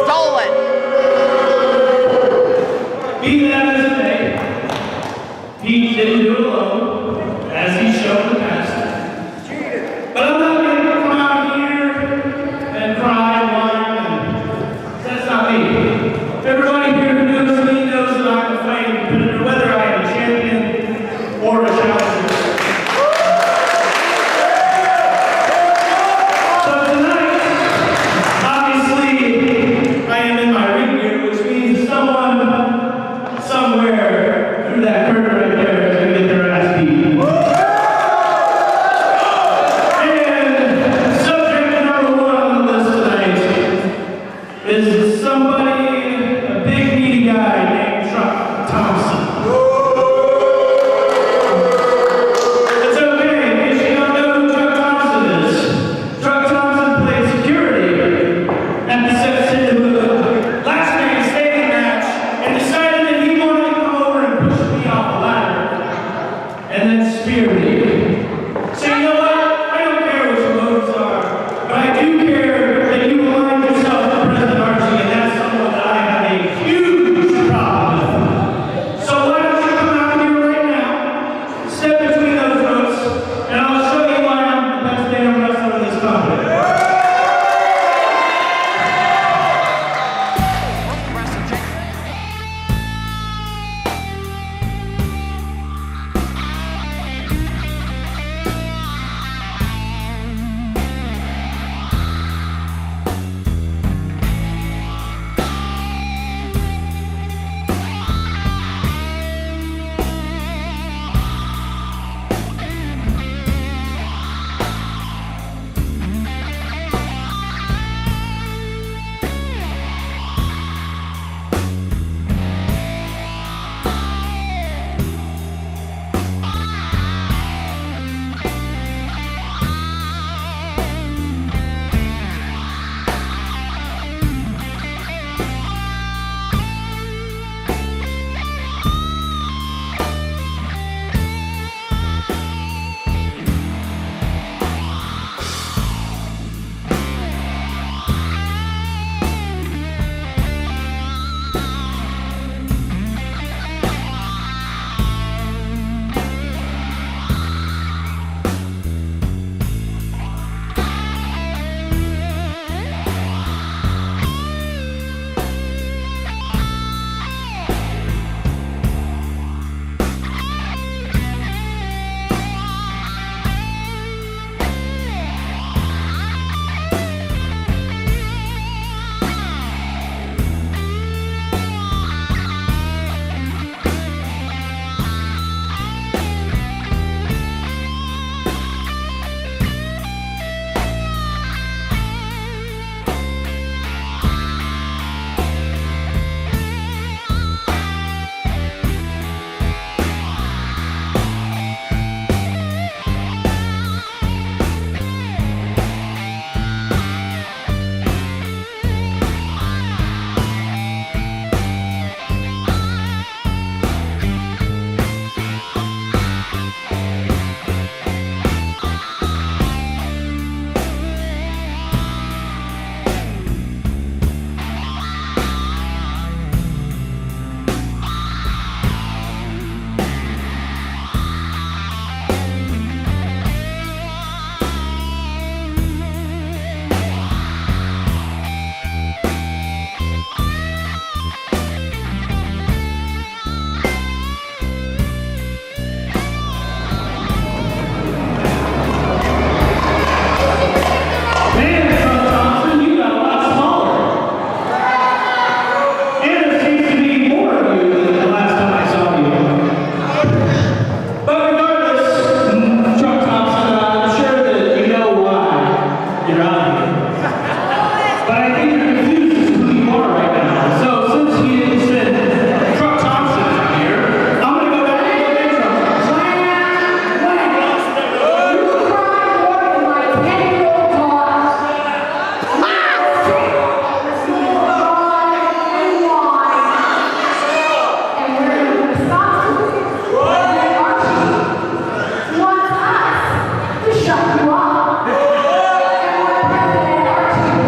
Stolen. Be that as it may, he didn't do it alone, as he's shown in the past. But I'm not going to come out here and cry and whine, and that's not me. Everybody here who knows me knows that I'm a fighting competitor, whether I am a champion or a challenger. So tonight, obviously, I am in my ring gear, which means someone somewhere through that curtain right there is going to get their ass beat. And subject number one on the list tonight is somebody, a big meaty guy named Chuck Thompson. It's okay, in case you don't know who Chuck Thompson is. Chuck Thompson played security at the Set City last man standing match and decided that he wanted to come over and push me off the ladder and then spear me. So you know what? I don't care what your motives are, but I do care that you align yourself with President Archie, and that's someone that I have a huge problem with. So why don't you come out here right now, step between those ropes, and I'll show you why I'm the best damn wrestler in this company. shut you up. And when President Archie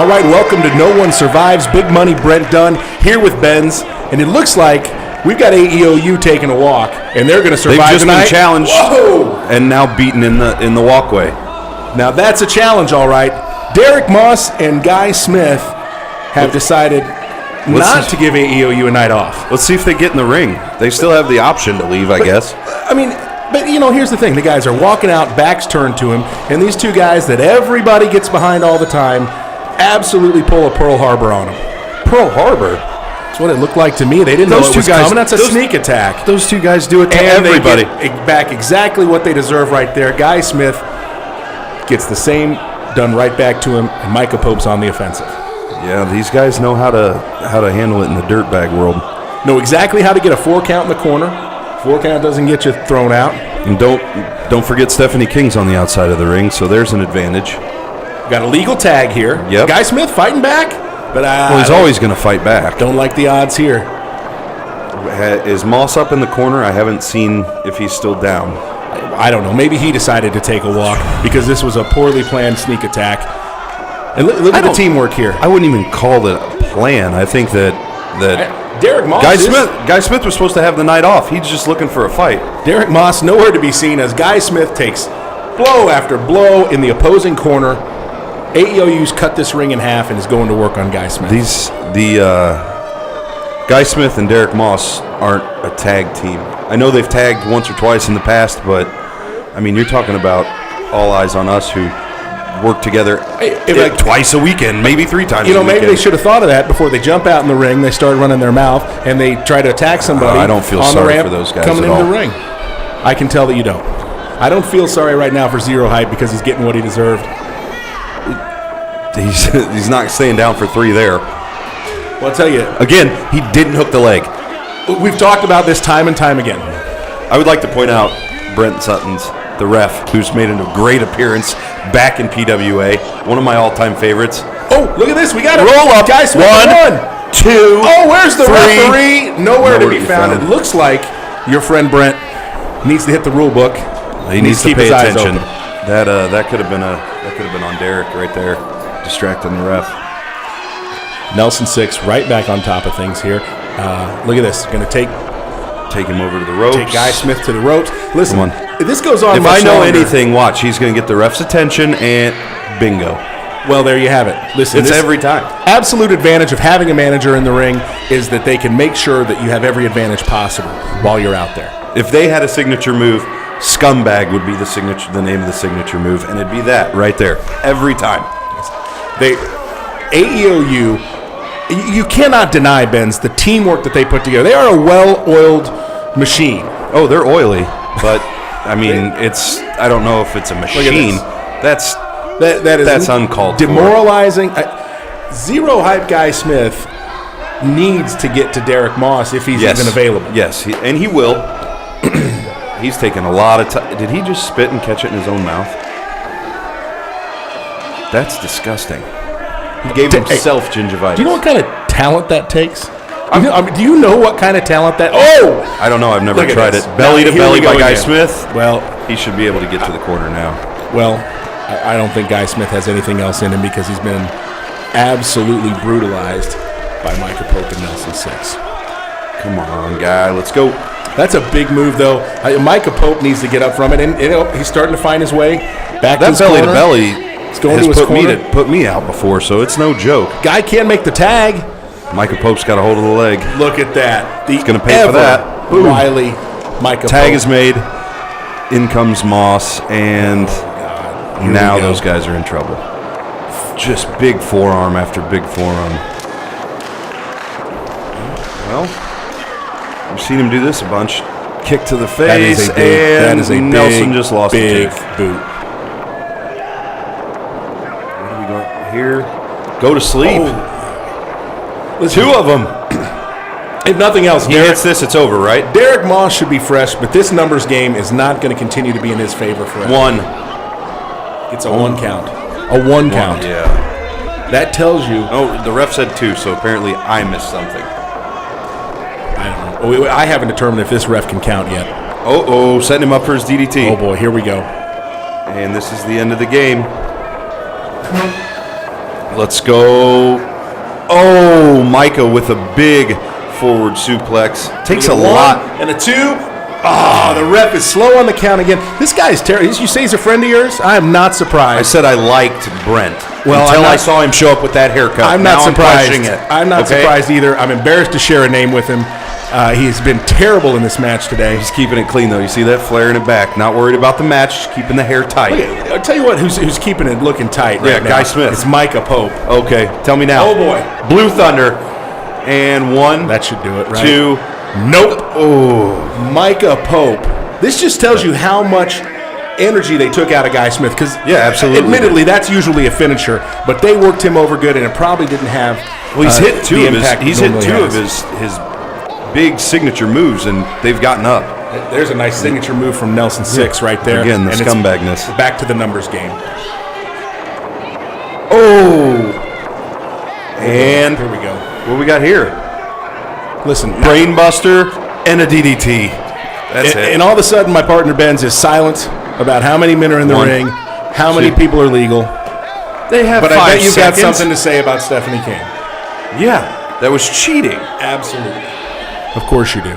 All right, welcome to No One Survives. Big Money Brent Dunn here with Benz. And it looks like we've got AEOU taking a walk, and they're going to survive They've just tonight. been challenged. Whoa! And now beaten in the walkway. Now that's a challenge, all right. Derek Moss and Guy Smith have decided not to give AEOU a night off. Let's see if they get in the ring. They still have the option to leave, I guess. I mean, but here's the thing. The guys are walking out, backs turned to him, and these two guys that everybody gets behind all the time absolutely pull a Pearl Harbor on them. Pearl Harbor? That's what it looked like to me. They didn't know it was coming. That's a sneak attack. Those two guys do it to And everybody. they get back exactly what they deserve right there. Guy Smith gets the same done right back to him, and Micah Pope's on the offensive. Yeah, these guys know how to handle it in the dirtbag world. Know exactly how to get a 4 count in the corner. 4 count doesn't get you thrown out. And don't forget Stephanie King's on the outside of the ring, so there's an advantage. Got a legal tag here. Yep. Guy Smith fighting back, but He's always going to fight back. Don't like the odds here. Is Moss up in the corner? I haven't seen if he's still down. I don't know. Maybe he decided to take a walk because this was a poorly planned sneak attack. And look at the teamwork here. I wouldn't even call it a plan. I think that Derek Moss. Guy Smith was supposed to have the night off. He's just looking for a fight. Derek Moss nowhere to be seen as Guy Smith takes blow after blow in the opposing corner. AEOU's cut this ring in half and is going to work on Guy Smith. Guy Smith and Derek Moss aren't a tag team. I know they've tagged once or twice in the past, but I mean, you're talking about All Eyes on Us who work together twice a weekend, maybe 3 times a weekend. Maybe they should have thought of that before they jump out in the ring. They start running their mouth and they try to attack somebody. I don't feel on sorry the ramp for those guys coming at into all. the ring. I can tell that you don't. I don't feel sorry right now for Zero Hype because he's getting what he deserved. He's not staying down for 3 there. Well, I'll tell you. Again, he didn't hook the leg. We've talked about this time and time again. I would like to point out Brent Sutton's, the ref, who's made a great appearance back in PWA. One of my all-time favorites. Oh, look at this. We got a roll up. Guy Smith 1, 2. Oh, where's the 3. referee? Nowhere to be found. It looks like your friend Brent needs to hit the rule book. He needs to keep pay his eyes attention. open. That could have been on Derek right there, distracting the ref. Nelson 6 right back on top of things here. Look at this. Going to take him over to the ropes. Take Guy Smith to the ropes. Listen, Come on. If this goes on If much I know longer, anything, watch. He's going to get the ref's attention, and bingo. well, there you have it. Listen, It's every time. Absolute advantage of having a manager in the ring is that they can make sure that you have every advantage possible while you're out there. If they had a signature move, Scumbag would be the name of the signature move, and it'd be that right there every time. AEOU, you cannot deny, Benz, the teamwork that they put together. They are a well-oiled machine. Oh, they're oily, but I mean, I don't know if it's a machine. That is That's uncalled for. demoralizing. Zero Hype Guy Smith needs to get to Derek Moss if he's even available. Yes, and he will. He's taken a lot of time. Did he just spit and catch it in his own mouth? That's disgusting. He gave himself gingivitis. Do you know what kind of talent that takes? Do you know what kind of talent that? Oh, I don't know. I've never Look at tried this. it. Belly to Here belly we go by Guy again. Smith. Well, He should be able to get to the corner now. well, I don't think Guy Smith has anything else in him because he's been absolutely brutalized by Micah Pope and Nelson 6. Come on, Guy. Let's go. That's a big move, though. Micah Pope needs to get up from it, and he's starting to find his way back to That his belly corner. to belly going has to his corner. put me out before, so it's no joke. Guy can't make the tag. Micah Pope's got a hold of the leg. Look at that. He's gonna pay for that. Boom. Wily Micah Tag Pope. is made. In comes Moss, and Here now we go. those guys are in trouble. Just big forearm after big forearm. Well, we've seen him do this a bunch. Kick to the face, and Nelson just lost a big tooth. boot. What do we got here? Go to sleep. Listen, 2 of them. if nothing else, He hits this, it's over, right? Derek Moss should be fresh, but this numbers game is not going to continue to be in his favor forever. 1. It's a 1 count. A 1 count. Yeah. That tells you. Oh, the ref said 2, so apparently I missed something. I don't know. I haven't determined if this ref can count yet. Oh, setting him up for his DDT. Oh boy, here we go. And this is the end of the game. Let's go. Oh, Micah with a big forward suplex. Takes a lot. And a 2. Oh, the ref is slow on the count again. This guy is terrible. You say he's a friend of yours? I am not surprised. I said I liked Brent. Well, until I saw him show up with that haircut. I'm not surprised. I'm not Okay? surprised either. I'm embarrassed to share a name with him. He's been terrible in this match today. He's keeping it clean, though. You see that flaring it back. Not worried about the match. Just keeping the hair tight. I'll tell you what, who's keeping it looking tight right now. Guy Smith. It's Micah Pope. Okay, tell me now. Oh, boy. Blue Thunder. And 1, That should do it, right? 2. Nope. Oh. Micah Pope. This just tells you how much energy they took out of Guy Smith. Because, Yeah, absolutely. admittedly, that's usually a finisher, but they worked him over good, and it probably didn't have. Well, he's hit two the of his. impact He's it hit two normally of has. his big signature moves, and they've gotten up. There's a nice signature move from Nelson Six right there. Again, the And it's scumbagness. Back to the numbers game. Oh, and Here we go. what we got here? Listen, Brainbuster and a DDT. That's it. and all of a sudden, my partner Benz is silent about how many men are in the 1, ring, how many 2. people are legal. They have But 5 I bet you've got seconds. something to say about Stephanie King. Yeah, that was cheating. Absolutely. Of course you do.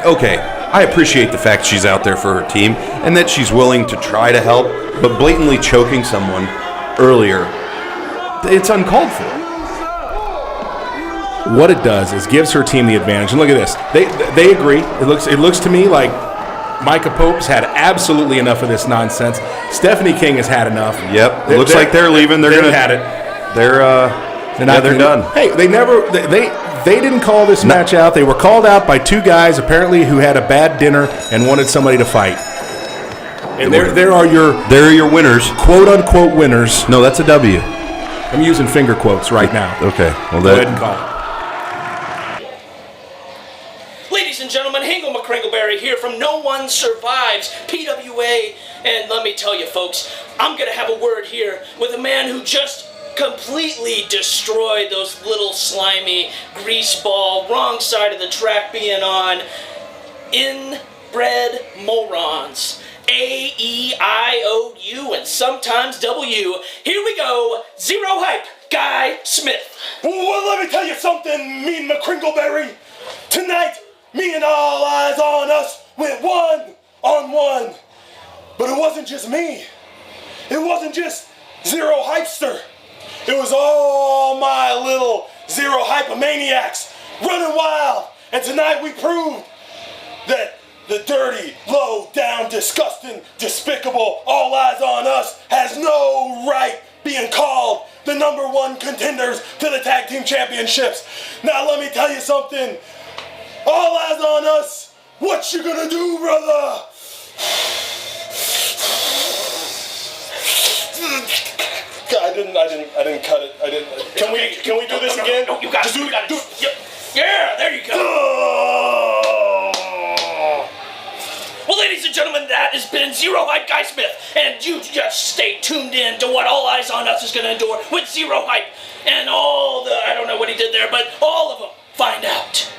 Okay. I appreciate the fact she's out there for her team and that she's willing to try to help, but blatantly choking someone earlier, it's uncalled for. What it does is gives her team the advantage. And look at this. They agree. It looks to me like Micah Pope's had absolutely enough of this nonsense. Stephanie King has had enough. Yep. It looks like they're leaving. They've had it. They're They're done. Hey, they didn't call this match out. They were called out by 2 guys apparently who had a bad dinner and wanted somebody to fight. And there are your winners. quote unquote winners. No, that's a W. I'm using finger quotes right now. Okay. Well, Go ahead and call it. Ladies and gentlemen, Hingle McCringleberry here from No One Survives, PWA. And let me tell you, folks, I'm going to have a word here with a man who just completely destroyed those little slimy grease ball, wrong side of the track being on, inbred morons. AEIOU and sometimes W. Here we go. Zero hype, Guy Smith. Well, let me tell you something, Mean McCringleberry. Tonight, me and All Eyes on Us went 1-on-1. But it wasn't just me. It wasn't just Zero Hypester. It was all my little Zero Hypomaniacs running wild. And tonight we proved that the dirty, low down, disgusting, despicable All Eyes on Us has no right being called the #1 contenders to the tag team championships. Now let me tell you something. All Eyes on Us, what you gonna do, brother? I didn't cut it. Can we do this again? No, you got Just it. do You got do it. Yeah, there you go. Well, ladies and gentlemen, that has been Zero Hype Guy Smith, and you just stay tuned in to what All Eyes on Us is going to endure with Zero Hype and all the, I don't know what he did there, but all of them. Find out.